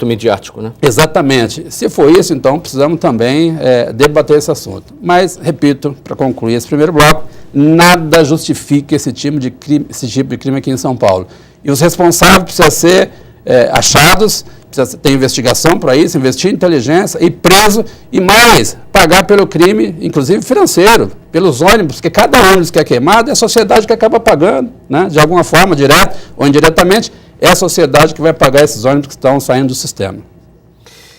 midiático, né? Exatamente. Se for isso, então, precisamos também debater esse assunto. Mas, repito, para concluir esse primeiro bloco, nada justifica esse tipo de crime aqui em São Paulo. E os responsáveis precisam ser achados, precisa ter investigação para isso, investir em inteligência e preso, e mais, pagar pelo crime, inclusive financeiro, pelos ônibus, porque cada ônibus que é queimado é a sociedade que acaba pagando, né? De alguma forma, direta ou indiretamente, é a sociedade que vai pagar esses ônibus que estão saindo do sistema.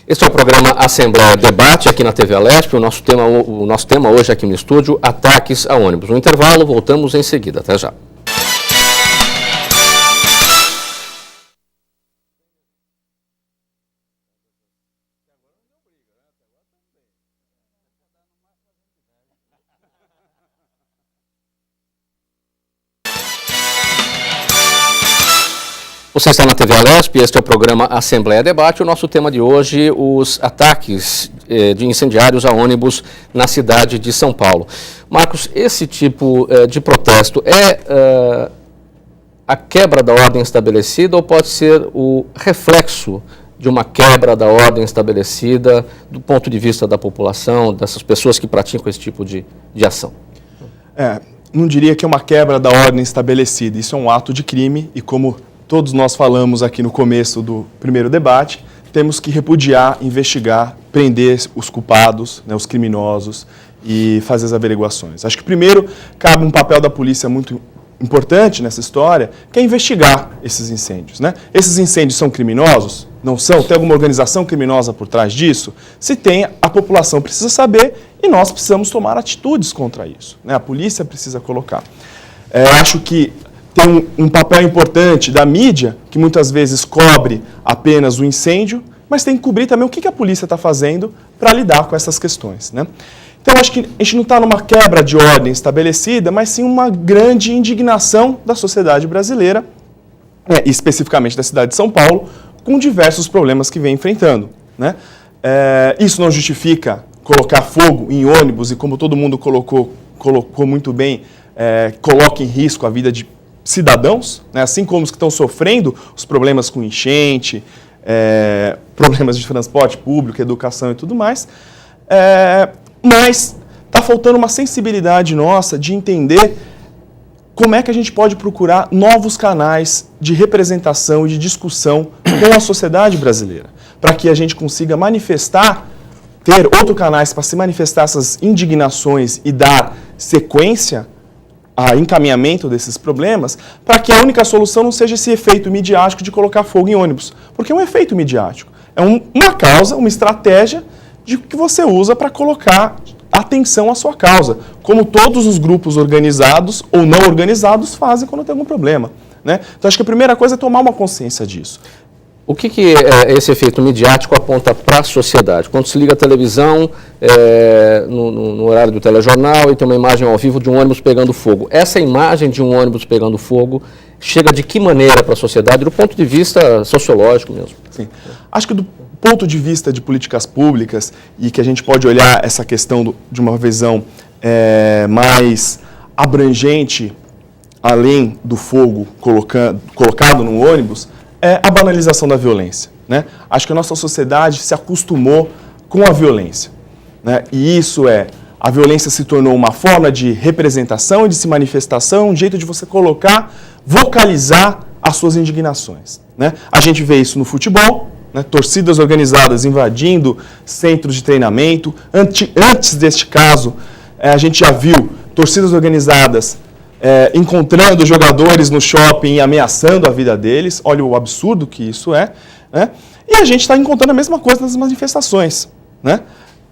Este é o programa Assembleia Debate, aqui na TV Alesp. O nosso tema hoje aqui no estúdio, ataques a ônibus. No intervalo, voltamos em seguida. Até já. Você está na TV Alesp, este é o programa Assembleia Debate. O nosso tema de hoje, os ataques de incendiários a ônibus na cidade de São Paulo. Marcos, esse tipo de protesto é a quebra da ordem estabelecida ou pode ser o reflexo de uma quebra da ordem estabelecida do ponto de vista da população, dessas pessoas que praticam esse tipo de ação? Não diria que é uma quebra da ordem estabelecida. Isso é um ato de crime e, como todos nós falamos aqui no começo do primeiro debate, temos que repudiar, investigar, prender os culpados, né, os criminosos e fazer as averiguações. Acho que primeiro cabe um papel da polícia muito importante nessa história, que é investigar esses incêndios, né? Esses incêndios são criminosos? Não são? Tem alguma organização criminosa por trás disso? Se tem, a população precisa saber e nós precisamos tomar atitudes contra isso, né? A polícia precisa colocar. Acho que tem um papel importante da mídia, que muitas vezes cobre apenas o incêndio, mas tem que cobrir também o que a polícia está fazendo para lidar com essas questões, né? Então, acho que a gente não está numa quebra de ordem estabelecida, mas sim uma grande indignação da sociedade brasileira, especificamente da cidade de São Paulo, com diversos problemas que vem enfrentando, né? Isso não justifica colocar fogo em ônibus e, como todo mundo colocou muito bem, coloca em risco a vida de cidadãos, né? Assim como os que estão sofrendo os problemas com enchente, problemas de transporte público, educação e tudo mais, mas está faltando uma sensibilidade nossa de entender como é que a gente pode procurar novos canais de representação e de discussão com a sociedade brasileira, para que a gente consiga ter outros canais para se manifestar essas indignações e dar sequência a encaminhamento desses problemas, para que a única solução não seja esse efeito midiático de colocar fogo em ônibus. Porque é um efeito midiático. É uma causa, uma estratégia que você usa para colocar atenção à sua causa, como todos os grupos organizados ou não organizados fazem quando tem algum problema, né? Então, acho que a primeira coisa é tomar uma consciência disso. O que esse efeito midiático aponta para a sociedade? Quando se liga a televisão, no horário do telejornal, e tem uma imagem ao vivo de um ônibus pegando fogo. Essa imagem de um ônibus pegando fogo chega de que maneira para a sociedade, do ponto de vista sociológico mesmo? Sim. Acho que do ponto de vista de políticas públicas, e que a gente pode olhar essa questão de uma visão mais abrangente, além do fogo colocado no ônibus, é a banalização da violência, né? Acho que a nossa sociedade se acostumou com a violência, né? E a violência se tornou uma forma de representação, de se manifestação, um jeito de você vocalizar as suas indignações, né? A gente vê isso no futebol, né? Torcidas organizadas invadindo centros de treinamento. Antes deste caso, a gente já viu torcidas organizadas encontrando jogadores no shopping e ameaçando a vida deles. Olha o absurdo que isso é, né? E a gente está encontrando a mesma coisa nas manifestações, né?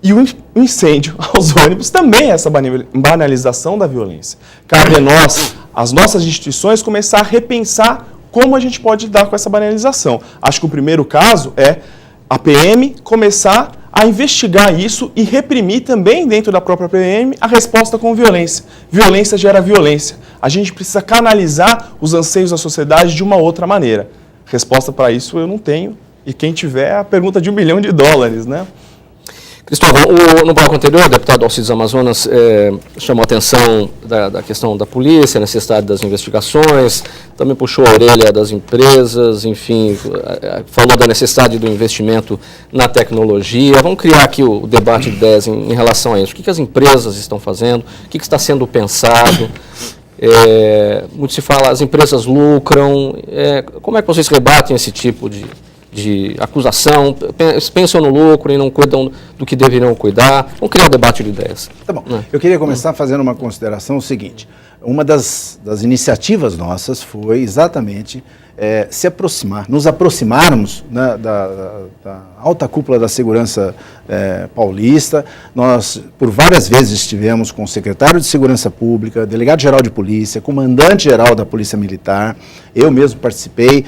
E o incêndio aos ônibus também é essa banalização da violência. Cabe a nós, as nossas instituições, começar a repensar como a gente pode lidar com essa banalização. Acho que o primeiro caso é a PM começar a investigar isso e reprimir também dentro da própria PM a resposta com violência. Violência gera violência. A gente precisa canalizar os anseios da sociedade de uma outra maneira. Resposta para isso eu não tenho, e quem tiver, a pergunta de $1 bilhão, né? Cristóvão, no bloco anterior, o deputado Alcides Amazonas chamou a atenção da questão da polícia, a necessidade das investigações, também puxou a orelha das empresas, enfim, falou da necessidade do investimento na tecnologia. Vamos criar aqui o debate de ideias em relação a isso. O que as empresas estão fazendo? O que está sendo pensado? Muito se fala, as empresas lucram. Como é que vocês rebatem esse tipo de acusação? Pensam no lucro e não cuidam do que deveriam cuidar? Vamos criar um debate de ideias. Tá bom. Eu queria começar fazendo uma consideração o seguinte. Uma das iniciativas nossas foi exatamente nos aproximarmos, né, da alta cúpula da segurança paulista. Nós, por várias vezes, estivemos com o secretário de Segurança Pública, delegado-geral de polícia, comandante-geral da Polícia Militar. Eu mesmo participei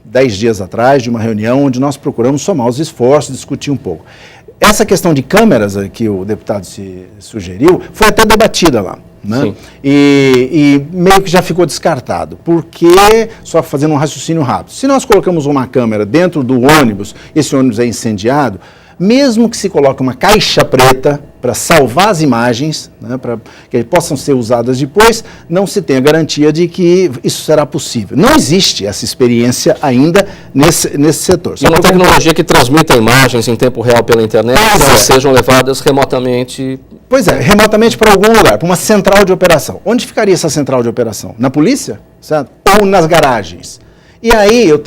10 dias atrás de uma reunião onde nós procuramos somar os esforços, discutir um pouco. Essa questão de câmeras que o deputado se sugeriu foi até debatida lá. Né? E meio que já ficou descartado, porque, só fazendo um raciocínio rápido, se nós colocamos uma câmera dentro do ônibus, esse ônibus é incendiado, mesmo que se coloque uma caixa preta para salvar as imagens, né, para que possam ser usadas depois, não se tem a garantia de que isso será possível. Não existe essa experiência ainda nesse setor. E uma tecnologia que transmita imagens em tempo real pela internet, que elas sejam levadas remotamente. Pois é, remotamente para algum lugar, para uma central de operação. Onde ficaria essa central de operação? Na polícia? Certo? Ou nas garagens? E aí eu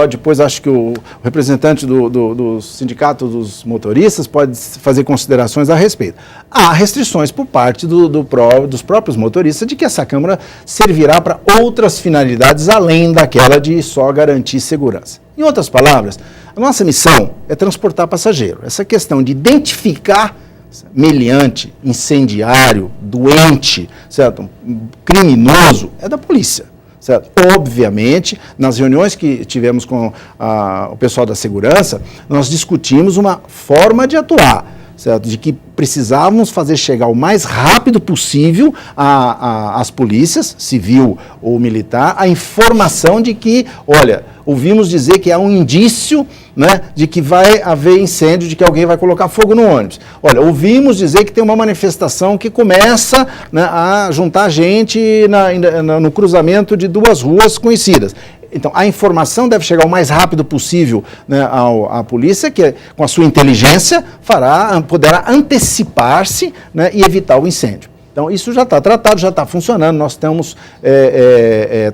depois acho que o representante do sindicato dos motoristas pode fazer considerações a respeito. Há restrições por parte dos próprios motoristas de que essa câmera servirá para outras finalidades além daquela de só garantir segurança. Em outras palavras, a nossa missão é transportar passageiro. Essa questão de identificar meliante, incendiário, doente, certo? Criminoso, é da polícia. Certo? Obviamente, nas reuniões que tivemos com o pessoal da segurança, nós discutimos uma forma de atuar, certo? De que precisávamos fazer chegar o mais rápido possível às polícias, civil ou militar, a informação de que, olha, ouvimos dizer que há um indício, né, de que vai haver incêndio, de que alguém vai colocar fogo no ônibus. Olha, ouvimos dizer que tem uma manifestação que começa, né, a juntar gente no cruzamento de duas ruas conhecidas. Então, a informação deve chegar o mais rápido possível, né, à polícia, que com a sua inteligência poderá antecipar-se, né, e evitar o incêndio. Então, isso já está tratado, já está funcionando, nós estamos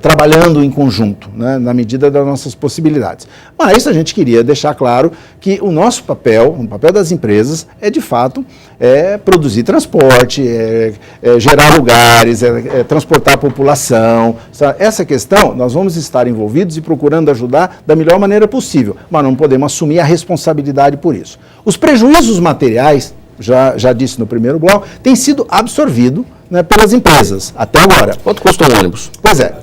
trabalhando em conjunto, né, na medida das nossas possibilidades. Mas a gente queria deixar claro que o nosso papel, o papel das empresas, de fato, produzir transporte, gerar lugares, transportar a população. Sabe? Essa questão, nós vamos estar envolvidos e procurando ajudar da melhor maneira possível, mas não podemos assumir a responsabilidade por isso. Os prejuízos materiais, já disse no primeiro bloco, tem sido absorvido, né, pelas empresas, até agora. Quanto custa um ônibus? Pois é.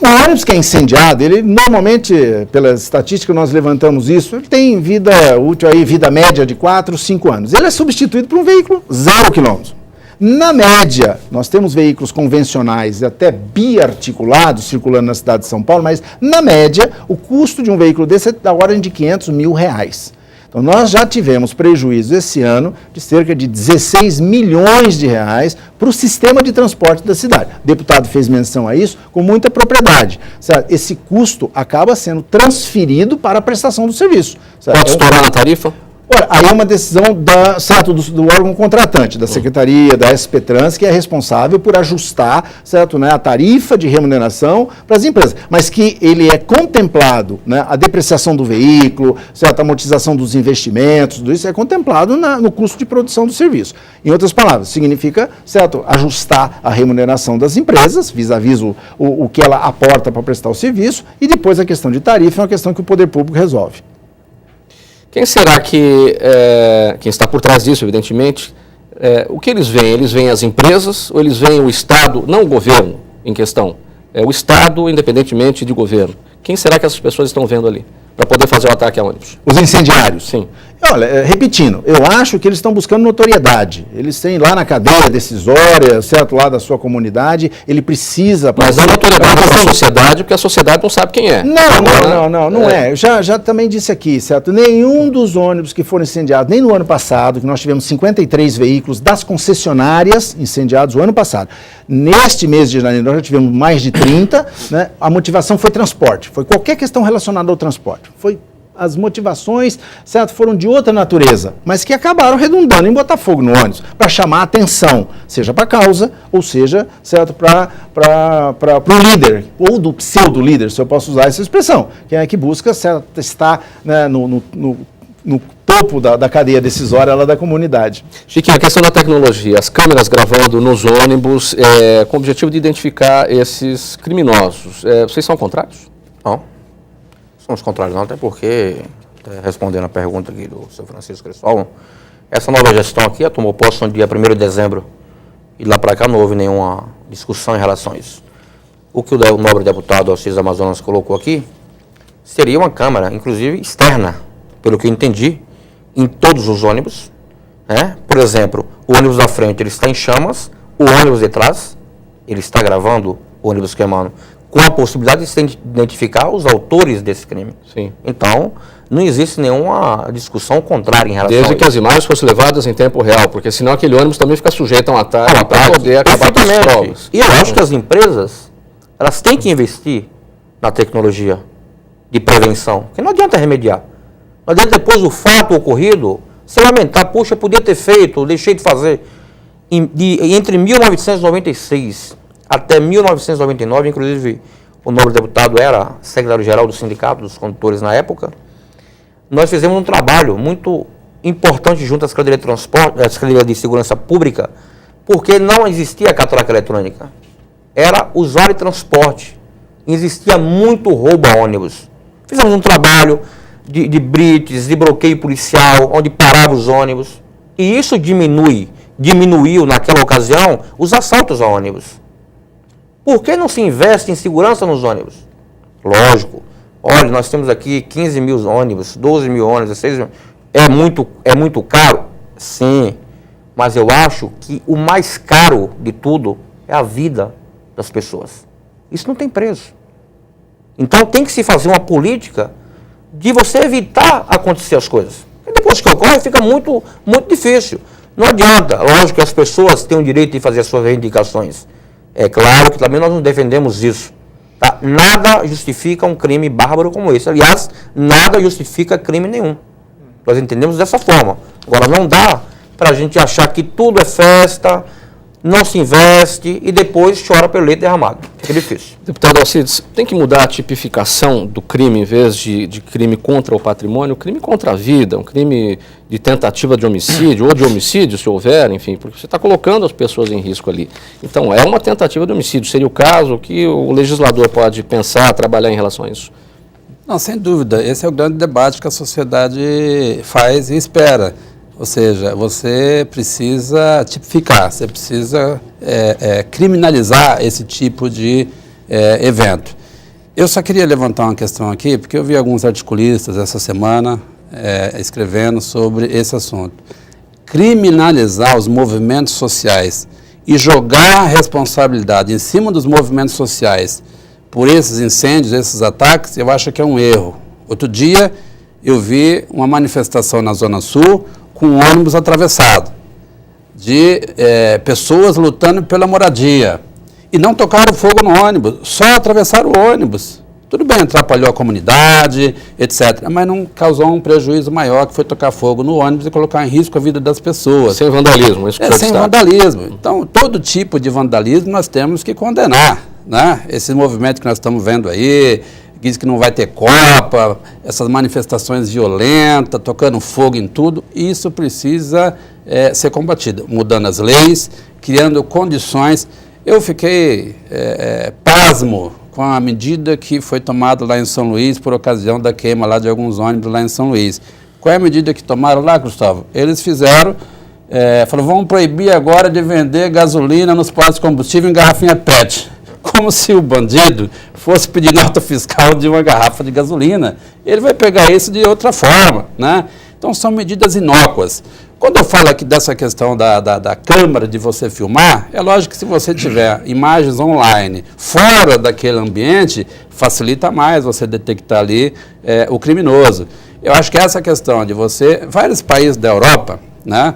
O ônibus que é incendiado, ele normalmente, pelas estatísticas nós levantamos isso, ele tem vida útil aí, vida média de 4, 5 anos. Ele é substituído por um veículo 0 quilômetros. Na média, nós temos veículos convencionais e até biarticulados circulando na cidade de São Paulo, mas na média, o custo de um veículo desse é da ordem de R$500 mil. Então, nós já tivemos prejuízo esse ano de cerca de 16 milhões de reais para o sistema de transporte da cidade. O deputado fez menção a isso com muita propriedade. Certo? Esse custo acaba sendo transferido para a prestação do serviço. Certo? Pode estourar na tarifa? Ora, aí é uma decisão do órgão contratante, da Secretaria, da SP-Trans, que é responsável por ajustar, certo, né, a tarifa de remuneração para as empresas, mas que ele é contemplado, né, a depreciação do veículo, certo, a amortização dos investimentos, tudo isso é contemplado no custo de produção do serviço. Em outras palavras, significa, certo, ajustar a remuneração das empresas, vis-à-vis o que ela aporta para prestar o serviço, e depois a questão de tarifa é uma questão que o poder público resolve. Quem será que, quem está por trás disso, evidentemente, o que eles veem? Eles veem as empresas ou eles veem o Estado, não o governo em questão, o Estado independentemente de governo? Quem será que essas pessoas estão vendo ali para poder fazer o ataque a ônibus? Os incendiários? Sim. Olha, repetindo, eu acho que eles estão buscando notoriedade. Eles têm lá na cadeia decisória, certo, lá da sua comunidade, ele precisa... Mas a notoriedade da sociedade, porque a sociedade não sabe quem é. Não é. Eu já também disse aqui, certo? Nenhum dos ônibus que foram incendiados, nem no ano passado, que nós tivemos 53 veículos das concessionárias incendiados o ano passado. Neste mês de janeiro, nós já tivemos mais de 30, né? A motivação foi transporte, foi qualquer questão relacionada ao transporte. As motivações, certo, foram de outra natureza, mas que acabaram redundando em botar fogo no ônibus, para chamar a atenção, seja para a causa, ou seja, certo, para o líder, ou do pseudo-líder, se eu posso usar essa expressão, que é que busca, certo, estar, né, no topo da cadeia decisória lá da comunidade. Chiquinho, a questão da tecnologia, as câmeras gravando nos ônibus, com o objetivo de identificar esses criminosos, vocês são contrários? Não. Somos contrários não, até porque, respondendo a pergunta aqui do seu Francisco Cristóvão, essa nova gestão aqui tomou posse no dia 1º de dezembro e lá para cá não houve nenhuma discussão em relação a isso. O que o nobre deputado Alcides Amazonas colocou aqui seria uma câmera, inclusive externa, pelo que eu entendi, em todos os ônibus, né? Por exemplo, o ônibus da frente ele está em chamas, o ônibus de trás, ele está gravando o ônibus queimando, com a possibilidade de se identificar os autores desse crime. Sim. Então, não existe nenhuma discussão contrária em relação Desde a que as imagens fossem levadas em tempo real, porque senão aquele ônibus também fica sujeito a um ataque para poder acabar com as provas. E eu acho que as empresas, elas têm que investir na tecnologia de prevenção, porque não adianta remediar. Não adianta depois do fato ocorrido, se lamentar, puxa, podia ter feito, deixei de fazer. Entre 1996 até 1999, inclusive o nobre deputado era secretário-geral do Sindicato dos Condutores na época, nós fizemos um trabalho muito importante junto à Secretaria de Transporte, à Secretaria de Segurança Pública, porque não existia a catraca eletrônica. Era usuário de transporte. Existia muito roubo a ônibus. Fizemos um trabalho de brites, de bloqueio policial, onde parava os ônibus. E isso diminuiu naquela ocasião os assaltos a ônibus. Por que não se investe em segurança nos ônibus? Lógico. Olha, nós temos aqui 15 mil ônibus, 12 mil ônibus, 16 mil. É muito caro? Sim. Mas eu acho que o mais caro de tudo é a vida das pessoas. Isso não tem preço. Então tem que se fazer uma política de você evitar acontecer as coisas. E depois que ocorre, fica muito, muito difícil. Não adianta. Lógico que as pessoas têm o direito de fazer as suas reivindicações. É claro que também nós não defendemos isso. Tá? Nada justifica um crime bárbaro como esse. Aliás, nada justifica crime nenhum. Nós entendemos dessa forma. Agora, não dá para a gente achar que tudo é festa, não se investe e depois chora pelo leite derramado. Fica difícil. Deputado Alcides, tem que mudar a tipificação do crime, em vez de crime contra o patrimônio, crime contra a vida, um crime de tentativa de homicídio, ou de homicídio, se houver, enfim, porque você está colocando as pessoas em risco ali. Então, é uma tentativa de homicídio. Seria o caso que o legislador pode pensar, trabalhar em relação a isso? Não, sem dúvida. Esse é o grande debate que a sociedade faz e espera. Ou seja, você precisa tipificar, você precisa criminalizar esse tipo de evento. Eu só queria levantar uma questão aqui, porque eu vi alguns articulistas essa semana escrevendo sobre esse assunto. Criminalizar os movimentos sociais e jogar a responsabilidade em cima dos movimentos sociais por esses incêndios, esses ataques, eu acho que é um erro. Outro dia eu vi uma manifestação na Zona Sul com um ônibus atravessado, de pessoas lutando pela moradia. E não tocaram fogo no ônibus, só atravessaram o ônibus. Tudo bem, atrapalhou a comunidade, etc. Mas não causou um prejuízo maior, que foi tocar fogo no ônibus e colocar em risco a vida das pessoas. Sem vandalismo, isso que o senhor sem vandalismo. Então, todo tipo de vandalismo nós temos que condenar, né? Esse movimento que nós estamos vendo aí, diz que não vai ter Copa, essas manifestações violentas, tocando fogo em tudo, isso precisa ser combatido, mudando as leis, criando condições. Eu fiquei pasmo com a medida que foi tomada lá em São Luís por ocasião da queima lá de alguns ônibus lá em São Luís. Qual é a medida que tomaram lá, Gustavo? Eles fizeram, falaram, vamos proibir agora de vender gasolina nos postos de combustível em garrafinha PET. Como se o bandido fosse pedir nota fiscal de uma garrafa de gasolina. Ele vai pegar isso de outra forma, né? Então, são medidas inócuas. Quando eu falo aqui dessa questão da câmera, de você filmar, é lógico que se você tiver imagens online fora daquele ambiente, facilita mais você detectar ali o criminoso. Eu acho que essa questão de você... Vários países da Europa, né,